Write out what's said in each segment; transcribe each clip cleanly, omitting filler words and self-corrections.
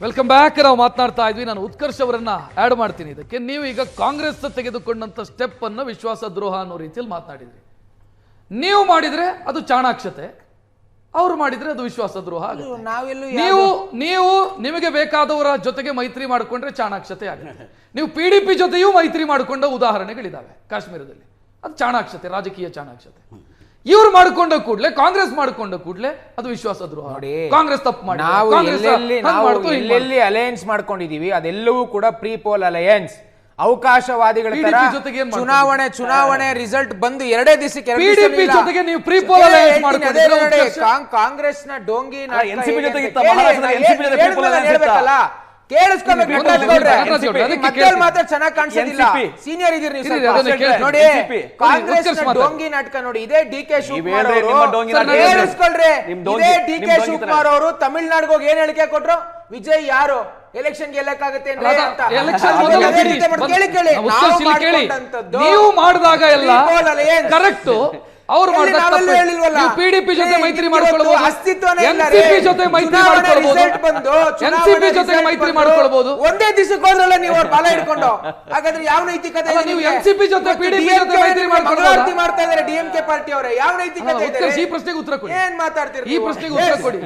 Welcome back. ನಾವು ಮಾತನಾಡ್ತಾ ಇದ್ವಿ. ನಾನು ಉತ್ಕರ್ಷ್ ಅವರನ್ನ ಆಡ್ ಮಾಡ್ತೀನಿ ಇದಕ್ಕೆ. ನೀವು ಈಗ ಕಾಂಗ್ರೆಸ್ ತೆಗೆದುಕೊಂಡಂತ ಸ್ಟೆಪ್ ಅನ್ನು ವಿಶ್ವಾಸದ್ರೋಹ ಅನ್ನೋ ರೀತಿಯಲ್ಲಿ ಮಾತನಾಡಿದ್ರಿ. ನೀವು ಮಾಡಿದ್ರೆ ಅದು ಚಾಣಾಕ್ಷತೆ, ಅವ್ರು ಮಾಡಿದ್ರೆ ಅದು ವಿಶ್ವಾಸದ್ರೋಹ. ನೀವು ನಿಮಗೆ ಬೇಕಾದವರ ಜೊತೆಗೆ ಮೈತ್ರಿ ಮಾಡಿಕೊಂಡ್ರೆ ಚಾಣಾಕ್ಷತೆ ಆಗುತ್ತೆ. ನೀವು PDP ಜೊತೆಯೂ ಮೈತ್ರಿ ಮಾಡಿಕೊಂಡ ಉದಾಹರಣೆಗಳಿದಾವೆ ಕಾಶ್ಮೀರದಲ್ಲಿ. ಅದು ಚಾಣಾಕ್ಷತೆ, ರಾಜಕೀಯ ಚಾಣಾಕ್ಷತೆ. ಇವ್ರು ಮಾಡಿಕೊಂಡ ಕೂಡಲೇ, ಕಾಂಗ್ರೆಸ್ ಮಾಡಿಕೊಂಡ ಕೂಡಲೇ ಅದು ವಿಶ್ವಾಸದ್ರೋಹ. ಕಾಂಗ್ರೆಸ್ ತಪ್ಪು ಮಾಡಿ ಎಲ್ಲೆಲ್ಲಿ ಅಲಯನ್ಸ್ ಮಾಡ್ಕೊಂಡಿದೀವಿ ಅದೆಲ್ಲವೂ ಕೂಡ ಪ್ರೀ ಪೋಲ್ ಅಲಯನ್ಸ್, ಅವಕಾಶವಾದಿಗಳ ಚುನಾವಣೆ ರಿಸಲ್ಟ್ ಬಂದು 2 ದಿವಸಕ್ಕೆ PDP ಜೊತೆಗೆ ನೀವು ಪ್ರೀ ಪೋಲ್ ಅಲಯನ್ಸ್ ಮಾಡ್ಕೊಂಡಿದ್ದೀರಿ. ಕಾಂಗ್ರೆಸ್ ನ ಡೋಂಗಿ ಎನ್ಸಿಪಿ ಜೊತೆಗೆ ಹೇಳ್ಬೇಕಲ್ಲ, ಚೆನ್ನಾಗಿ ಕಾಣಿಸೋದಿಲ್ಲ. ಸೀನಿಯರ್ ಇದೀರಿ ನೋಡಿ. ಕಾಂಗ್ರೆಸ್ ಡೋಂಗಿ ನಾಟಕ ನೋಡಿ. ಇದೇ DK ಶಿವಕುಮಾರ್ ಅವರು ತಮಿಳ್ನಾಡಿಗೆ ಹೋಗಿ ಏನ್ ಹೇಳಿಕೆ ಕೊಟ್ರು? ವಿಜಯ್ ಯಾರು ಎಲೆಕ್ಷನ್ ಗೆಲ್ಲಕ್ಕಾಗತ್ತೆ ನೀವು ಮಾಡಿದಾಗ ಎಲ್ಲ ಕರೆಕ್ಟ್. ಅವ್ರು PDP ಜೊತೆ ಮೈತ್ರಿ ಮಾಡ್ಕೊಳ್ಬಹುದು, NCP ಜೊತೆ ಮೈತ್ರಿ ಮಾಡ್ಕೊಳ್ಬಹುದು, NCP ಜೊತೆ ಮೈತ್ರಿ ಮಾಡ್ಕೊಳ್ಬಹುದು. ಒಂದೇ ದಿವಸಕ್ಕೆ ಹೋದ್ರಲ್ಲ ನೀವು ಅವ್ರ ಬಾಲ ಹಿಡ್ಕೊಂಡು. ಹಾಗಾದ್ರೆ ಯಾವ ನೈತಿಕತೆ? ನೀವು NCP ಜೊತೆ PDP ಜೊತೆ ಮೈತ್ರಿ ಮಂಗಳಾರತಿ ಮಾಡ್ತಾ ಇದಾರೆ DMK ಪಾರ್ಟಿ ಅವರೇ. ಯಾವ ನೈತಿಕತೆ ಇದೆ? ಈ ಪ್ರಶ್ನೆಗೆ ಉತ್ತರ ಕೊಡಿ. ಏನ್ ಮಾತಾಡ್ತೀರಿ? ಈ ಪ್ರಶ್ನೆಗೆ ಉತ್ತರ ಕೊಡಿ.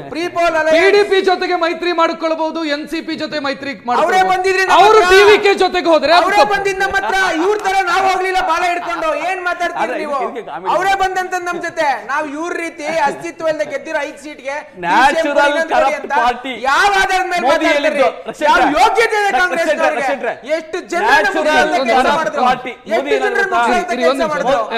PDP ಜೊತೆಗೆ ಮೈತ್ರಿ ಮಾಡ್ಕೊಳ್ಬಹುದು, NCP ಜೊತೆ ಮೈತ್ರಿ ಮಾಡ್ಕೊಳ್ಬಹುದು. ಅವರು TVK ಜೊತೆಗೆ ಹೋದ್ರೆ ಅವರೇ ಬಂದಿದ್ದ ನಮ್ಮ ಹತ್ರ. ಇವ್ರ ತರ ನಾವು ಹೋಗ್ಲಿಲ್ಲ ಬಾಲ ಹಿಡ್ಕೊಂಡು. ಏನ್ ಮಾತಾಡ್ತೀರಿ ನೀವು? ಅವರೇ ಬಂದಂತ ನಮ್ ಜೊತೆ. ನಾವು ಇವ್ರ ರೀತಿ ಅಸ್ತಿತ್ವ ಇಲ್ಲದೆ ಗೆದ್ದಿರೋ 5 ಸೀಟ್ಗೆ ನ್ಯಾಚುರಲ್ ಕರಪ್ಟ್ ಪಾರ್ಟಿ ಯಾವ ಆಧಾರದ ಮೇಲೆ ಮಾತಾಡ್ತೀರಿ? ಯಾವ ಯೋಗ್ಯತೆ ಇದೆ ಕಾಂಗ್ರೆಸ್ ಅವರಿಗೆ? ಎಷ್ಟು ಜನ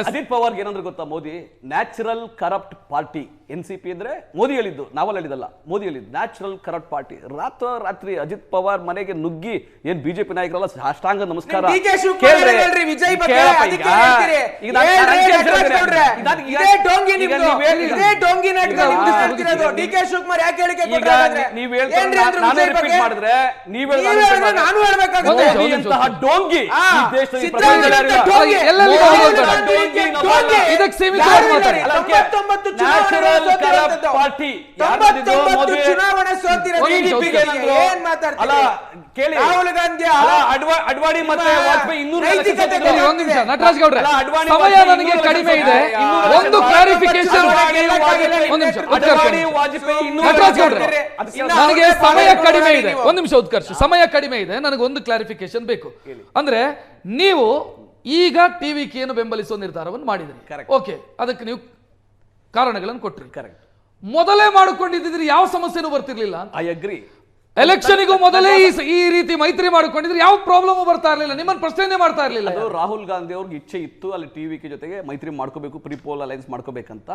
ಅಜಿತ್ ಪವಾರ್ ಏನಂದ್ರೆ ಗೊತ್ತಾ? Modi natural corrupt party. NCP ಅಂದ್ರೆ ಮೋದಿ ಹೇಳಿದ್ದು, ನಾವಲ್ಲ ಹೇಳಿದಲ್ಲ, ಮೋದಿ ಹೇಳಿದ್ದು ನ್ಯಾಚುರಲ್ ಕರಪ್ಟ್ ಪಾರ್ಟಿ. ರಾತ್ರಿ ಅಜಿತ್ ಪವಾರ್ ಮನೆಗೆ ನುಗ್ಗಿ ಏನ್ ಬಿಜೆಪಿ ನಾಯಕರೆಲ್ಲ ಸಾಷ್ಟಾಂಗ ನಮಸ್ಕಾರ ಮಾಡಿದ್ರೆ ಡೋಂಗಿ ಪಾರ್ಟಿ ಚುನಾವಣೆ ರಾಹುಲ್ ಗಾಂಧಿ ಅಡ್ವಾಣಿ ಮತ್ತೆ ವಾಜಪೇಯಿ ನಟರಾಜ್ ಗೌಡ್ರೆ ಸಮಯ ನನಗೆ ಕಡಿಮೆ ಇದೆ. ಒಂದು ಕ್ಲಾರಿಫಿಕೇಶನ್, ನಟರಾಜ್ ಗೌಡ್ರೆ ನನಗೆ ಸಮಯ ಕಡಿಮೆ ಇದೆ. ಒಂದು ನಿಮಿಷ ಉತ್ಕರ್ಷ್, ಸಮಯ ಕಡಿಮೆ ಇದೆ. ನನಗೆ ಒಂದು ಕ್ಲಾರಿಫಿಕೇಶನ್ ಬೇಕು. ಅಂದ್ರೆ ನೀವು ಈಗ TVKಯನ್ನು ಬೆಂಬಲಿಸುವ ನಿರ್ಧಾರವನ್ನು ಮಾಡಿದ್ರಿ, ಓಕೆ, ಅದಕ್ಕೆ ನೀವು ಕಾರಣಗಳನ್ನು ಕೊಟ್ರಿ. ಕರೆಕ್ಟ್. ಮೊದಲೇ ಮಾಡಿಕೊಂಡಿದ್ರೆ ಯಾವ ಸಮಸ್ಯೆನೂ ಬರ್ತಿರ್ಲಿಲ್ಲ. I agree. ಎಲೆಕ್ಷನ್ಗೂ ಮೊದಲೇ ಈ ರೀತಿ ಮೈತ್ರಿ ಮಾಡಿಕೊಂಡಿದ್ರೆ ಯಾವ ಪ್ರಾಬ್ಲಮ್ ಬರ್ತಾ ಇರಲಿಲ್ಲ, ನಿಮ್ಮನ್ನ ಪ್ರಶ್ನೆ ಮಾಡ್ತಾ ಇರಲಿಲ್ಲ. ರಾಹುಲ್ ಗಾಂಧಿ ಅವ್ರಿಗೆ ಇಚ್ಛೆ ಇತ್ತು ಅಲ್ಲಿ TVK ಜೊತೆಗೆ ಮೈತ್ರಿ ಮಾಡ್ಕೋಬೇಕು, ಪ್ರೀ ಪೋಲ್ ಅಲೈನ್ಸ್ ಮಾಡ್ಕೋಬೇಕಂತ.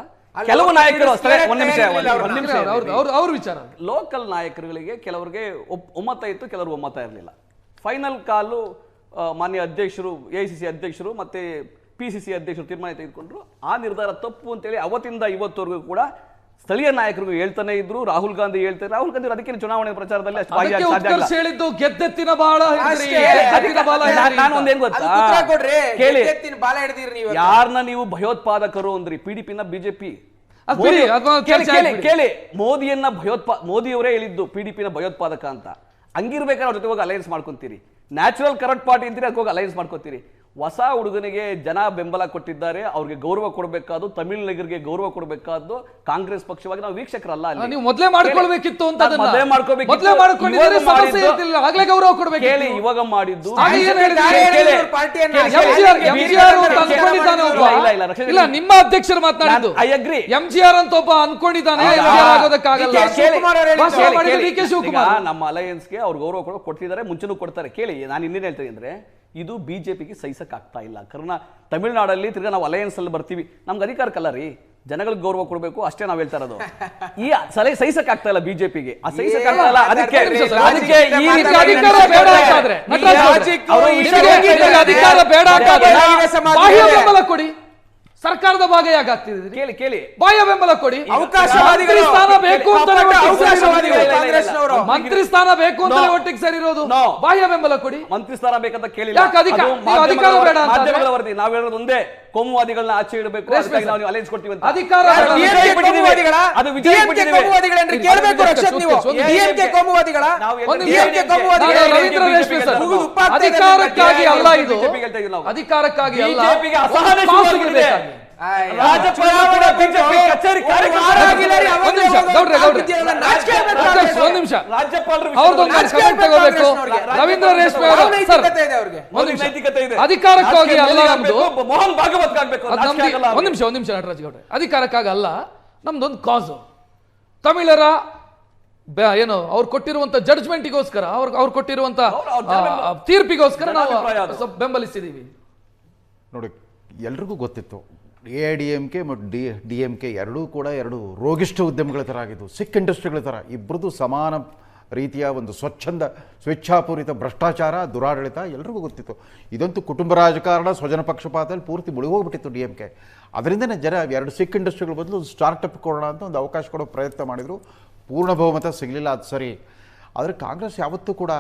ಕೆಲವು ನಾಯಕರು ಅವ್ರ ವಿಚಾರ, ಲೋಕಲ್ ನಾಯಕರುಗಳಿಗೆ ಕೆಲವರಿಗೆ ಒಮ್ಮತ ಇತ್ತು, ಕೆಲವರು ಒಮ್ಮತ ಇರಲಿಲ್ಲ. ಫೈನಲ್ ಕಾಲು ಮಾನ್ಯ ಅಧ್ಯಕ್ಷರು, AICC ಅಧ್ಯಕ್ಷರು ಮತ್ತೆ PCC ಅಧ್ಯಕ್ಷರು ತೀರ್ಮಾನ ತೆಗೆದುಕೊಂಡ್ರು. ಆ ನಿರ್ಧಾರ ತಪ್ಪು ಅಂತೇಳಿ ಅವತ್ತಿಂದ ಇವತ್ತವರೆಗೂ ಕೂಡ ಸ್ಥಳೀಯ ನಾಯಕರು ಹೇಳ್ತಾನೆ ಇದ್ರು. ರಾಹುಲ್ ಗಾಂಧಿ ಹೇಳ್ತಾರೆ. ರಾಹುಲ್ ಗಾಂಧಿ ಅದಕ್ಕೆ ಚುನಾವಣೆ ಪ್ರಚಾರದಲ್ಲಿ ಹೇಳಿದ್ದು ಗೆದ್ದೆತ್ತಿನ ಬಾಳ. ನಾನು ಒಂದೇನ್ ಗೊತ್ತಾ, ಯಾರನ್ನ ನೀವು ಭಯೋತ್ಪಾದಕರು ಅಂದ್ರಿ, PDP-ನ BJP. ಕೇಳಿ, ಮೋದಿಯನ್ನ ಮೋದಿಯವರೇ ಹೇಳಿದ್ದು PDP-ನ ಭಯೋತ್ಪಾದಕ ಅಂತ. ಹಂಗಿರ್ಬೇಕಾದ್ರೆ ಅವ್ರ ಜೊತೆ ಹೋಗಿ ಅಲೈನ್ಸ್ ಮಾಡ್ಕೊಂತೀರಿ. ನ್ಯಾಚುರಲ್ ಕರಪ್ಟ್ ಪಾರ್ಟಿ ಅಂತೀರಿ, ಅದಕ್ಕೆ ಹೋಗಿ ಅಲೈನ್ಸ್ ಮಾಡ್ಕೊತೀರಿ. ಹೊಸ ಹುಡುಗನಿಗೆ ಜನ ಬೆಂಬಲ ಕೊಟ್ಟಿದ್ದಾರೆ, ಅವ್ರಿಗೆ ಗೌರವ ಕೊಡಬೇಕಾದ್ದು, ತಮಿಳಿಗರಿಗೆ ಗೌರವ ಕೊಡಬೇಕಾದ್ದು ಕಾಂಗ್ರೆಸ್ ಪಕ್ಷವಾಗಿ ನಾವು ವೀಕ್ಷಕರಲ್ಲ. ನೀವು ಮೊದಲೇ ಮಾಡ್ಕೊಳ್ಬೇಕಿತ್ತು ಅಂತ. ಮೊದಲೇ ಮಾಡ್ಕೋಬೇಕಿತ್ತು, ಗೌರವ ಕೊಡಬೇಕು. ಕೇಳಿ, ಇವಾಗ ಮಾಡಿದ್ದು ಇಲ್ಲ, ನಿಮ್ಮ ಅಧ್ಯಕ್ಷರು ಮಾತನಾಡಿದ್ದು. I agree. MGR ಅಂತ ಒಬ್ಬ ಅನ್ಕೊಂಡಿದ್ದಾನೆ, ನಮ್ಮ ಅಲಯನ್ಸ್ಗೆ ಅವ್ರು ಗೌರವ ಕೊಡ್ತಿದ್ದಾರೆ, ಮುಂಚೆನೂ ಕೊಡ್ತಾರೆ. ಕೇಳಿ, ನಾನು ಇನ್ನೇನು ಹೇಳ್ತೀನಿ ಅಂದ್ರೆ, ಇದು BJP-ಗೆ ಸಹಿಸಕ್ ಆಗ್ತಾ ಇಲ್ಲ. ತಮಿಳುನಾಡಲ್ಲಿ ತಿರ್ಗಾ ನಾವು ಅಲಯನ್ಸ್ ಅಲ್ಲಿ ಬರ್ತೀವಿ, ನಮ್ಗೆ ಅಧಿಕಾರಕ್ಕಲ್ಲ ರೀ, ಜನಗಳಿಗೆ ಗೌರವ ಕೊಡಬೇಕು ಅಷ್ಟೇ ನಾವ್ ಹೇಳ್ತಾ ಇರೋದು. ಈ ಸಲಹೆ ಸಹಿಸಕ್ ಆಗ್ತಾ ಇಲ್ಲ BJP-ಗೆ, ಸಹಿಸಕ್ ಆಗ್ತಾ ಇಲ್ಲ. ಅದಕ್ಕೆ ಅಧಿಕಾರ ಬೇಡ ಕೊಡಿ, ಸರ್ಕಾರದ ಭಾಗ ಯಾಕಾಗ್ತಿದ್ರಿ? ಕೇಳಿ, ಬಾಹ್ಯ ಬೆಂಬಲ ಕೊಡಿ. ಅವಕಾಶವಾದಿಗಳು ಸ್ಥಾನ ಬೇಕು ಅಂತ ಮಂತ್ರಿ ಸ್ಥಾನ ಬೇಕು ಅಂತ ಒಟ್ಟಿಗೆ ಸೇರಿರೋದು. ಬಾಹ್ಯ ಬೆಂಬಲ ಕೊಡಿ. ಮಂತ್ರಿ ಸ್ಥಾನ ಬೇಕಂತ ಕೇಳಿಲ್ಲ. ಅಧಿಕಾರ ಬೇಡ ಅಂತ ವರದಿ. ನಾವ್ ಹೇಳೋದು ಒಂದೇ, ಕೋಮುವಾದಿಗಳನ್ನ ಆಚೆ ಇಡಬೇಕು, ಅದಕ್ಕಾಗಿ ನಾವು ಅಲೈನ್ಸ್ ಕೊಡ್ತೀವಿ ಅಂತ. ಅಧಿಕಾರ ಅದು ವಿಜಯ ಕೋಮುವಾದಿಗಳೇನ್ರಿ ಕೇಳಬೇಕು ರಕ್ಷತ್ ನೀವು. ಡಿಎಂಕೆ ಕೋಮುವಾದಿಗಳ ಡಿಎಂಕೆ ಕೋಮುವಾದಿಗಳ ರವೀಂದ್ರ ರೇಷ್ಮೆ ಸರ್, ಅಧಿಕಾರಕ್ಕಾಗಿ ಅಲ್ಲ ಇದು, ಅಧಿಕಾರಕ್ಕಾಗಿ ಅಲ್ಲ, ಬಿಜೆಪಿಗೆ ಅಸಹನೆ ಶುರುವಾಗಿದೆ. ರಾಜ್ಯಪಾಲರು ಬಿಜೆಪಿ ಕಚೇರಿ ಒಂದ್ ನಿಮಿಷ ಅವ್ರದ್ದೊಂದು ಕಮೆಂಟ್ ತಗೋಬೇಕು. ರವೀಂದ್ರ ರೇಷ್ಮೆ ಅವರು ಸರ್ ನೈತಿಕತೆ ಇದೆ, ಅಧಿಕಾರಕ್ಕಾಗಿ ಅಲ್ಲ ನಮ್ದು, ಮೋಹನ್ ಭಾಗವತ್ ಆಗ್ಬೇಕು. ಒಂದ್ ನಿಮಿಷ ನಟರಾಜ್ ಗೌಡ್ರೆ, ಅಧಿಕಾರಕ್ಕಾಗಿ ಅಲ್ಲ ನಮ್ದೊಂದು ಕಾಸು. ತಮಿಳರ ಏನು ಅವ್ರು ಕೊಟ್ಟಿರುವಂತ ಜಡ್ಜ್ಮೆಂಟಿಗೋಸ್ಕರ, ಅವ್ರು ಕೊಟ್ಟಿರುವಂತ ತೀರ್ಪಿಗೋಸ್ಕರ ನಾವು ಬೆಂಬಲಿಸಿದೀವಿ. ನೋಡಿ, ಎಲ್ರಿಗೂ ಗೊತ್ತಿತ್ತು AIADMK ಮತ್ತು DMK ಎರಡೂ ಕೂಡ ಎರಡು ರೋಗಿಷ್ಠ ಉದ್ಯಮಗಳ ಥರ ಆಗಿದ್ದು, ಸಿಕ್ ಇಂಡಸ್ಟ್ರಿಗಳ ಥರ. ಇಬ್ಬರದು ಸಮಾನ ರೀತಿಯ ಒಂದು ಸ್ವೇಚ್ಛಾಪೂರಿತ ಭ್ರಷ್ಟಾಚಾರ, ದುರಾಡಳಿತ ಎಲ್ರಿಗೂ ಗೊತ್ತಿತ್ತು. ಇದಂತೂ ಕುಟುಂಬ ರಾಜಕಾರಣ, ಸ್ವಜನ ಪಕ್ಷಪಾತದಲ್ಲಿ ಪೂರ್ತಿ ಮುಳುಗೋಗ್ಬಿಟ್ಟಿತ್ತು DMK. ಅದರಿಂದನೇ ಜನ ಎರಡು ಸಿಕ್ ಇಂಡಸ್ಟ್ರಿಗಳ ಬದಲು ಸ್ಟಾರ್ಟಪ್ ಕೊಡೋಣ ಅಂತ ಒಂದು ಅವಕಾಶ ಕೊಡೋ ಪ್ರಯತ್ನ ಮಾಡಿದರು. ಪೂರ್ಣ ಬಹುಮತ ಸಿಗಲಿಲ್ಲ, ಅದು ಸರಿ. ಆದರೆ ಕಾಂಗ್ರೆಸ್ ಯಾವತ್ತೂ ಕೂಡ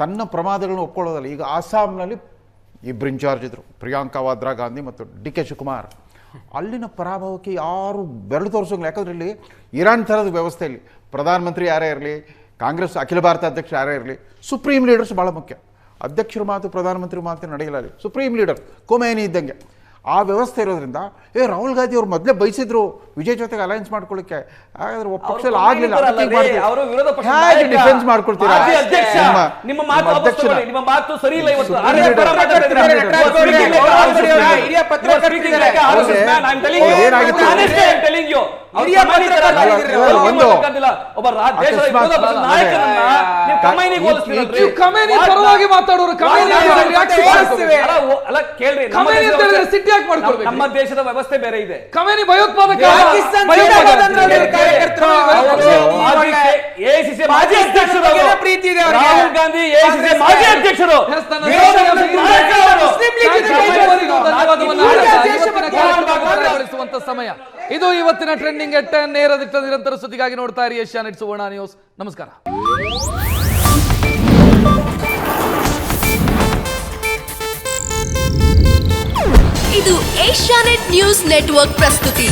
ತನ್ನ ಪ್ರಮಾದಗಳನ್ನು ಒಪ್ಕೊಳ್ಳೋದಲ್ಲ. ಈಗ ಆಸಾಂನಲ್ಲಿ ಇಬ್ಬರು ಇನ್ಚಾರ್ಜ್ ಇದ್ದರು, ಪ್ರಿಯಾಂಕಾ ವಾದ್ರಾ ಗಾಂಧಿ ಮತ್ತು DK ಶಿವಕುಮಾರ್. ಅಲ್ಲಿನ ಪರಾಭವಕ್ಕೆ ಯಾರು ಬೆರಳು ತೋರಿಸೋಂಗಿಲ್ಲ. ಯಾಕಂದರೆ ಇಲ್ಲಿ ಇರಾನ್ ಥರದ ವ್ಯವಸ್ಥೆಯಲ್ಲಿ ಪ್ರಧಾನಮಂತ್ರಿ ಯಾರೇ ಇರಲಿ, ಕಾಂಗ್ರೆಸ್ ಅಖಿಲ ಭಾರತ ಅಧ್ಯಕ್ಷ ಯಾರೇ ಇರಲಿ, ಸುಪ್ರೀಂ ಲೀಡರ್ಸ್ ಭಾಳ ಮುಖ್ಯ. ಅಧ್ಯಕ್ಷರ ಮಾತು ಪ್ರಧಾನಮಂತ್ರಿ ಮಾತು ನಡೆಯಲ್ಲ ಅಲ್ಲಿ. ಸುಪ್ರೀಂ ಲೀಡರ್ ಕೊಮೇನಿ ಇದ್ದಂಗೆ ಆ ವ್ಯವಸ್ಥೆ ಇರೋದ್ರಿಂದ ರಾಹುಲ್ ಗಾಂಧಿ ಅವ್ರು ಮೊದಲೇ ಬಯಸಿದ್ರು ವಿಜಯ್ ಜೊತೆಗೆ ಅಲೈನ್ಸ್ ಮಾಡ್ಕೊಳ್ಳಿಕ್ಕೆ. ಹಾಗಾದ್ರೆ ಪಕ್ಷದಲ್ಲಿ ಆಗಲಿಲ್ಲ, ಡಿಫೆನ್ಸ್ ಮಾಡ್ಕೊಳ್ತೀರಾ? ನಿಮ್ಮ ಮಾತು ಸರಿ ಇಲ್ಲ. ಇವತ್ತು ನಮ್ಮ ದೇಶದ ವ್ಯವಸ್ಥೆ ಬೇರೆ ಇದೆ. ಕಮೇನಿ ಭಯೋತ್ಪಾದಕ, AICC ಮಾಜಿ ಅಧ್ಯಕ್ಷರು, ರಾಹುಲ್ ಗಾಂಧಿ AICC ಮಾಜಿ ಅಧ್ಯಕ್ಷರು. ಸಮಯ ಇದು. ಇವತ್ತಿನ ಟ್ರೆಂಡಿಂಗ್ ಎಟ್ 10 ನೇರ ದಿಟ್ಟ ನಿರಂತರ ಸುದ್ದಿಗಾಗಿ ನೋಡ್ತಾ ಇರಿ ಏಷ್ಯಾನೆಟ್ ಸುವರ್ಣ ನ್ಯೂಸ್. ನಮಸ್ಕಾರ. ಇದು ಏಷ್ಯಾನೆಟ್ ನ್ಯೂಸ್ ನೆಟ್ವರ್ಕ್ ಪ್ರಸ್ತುತಿ.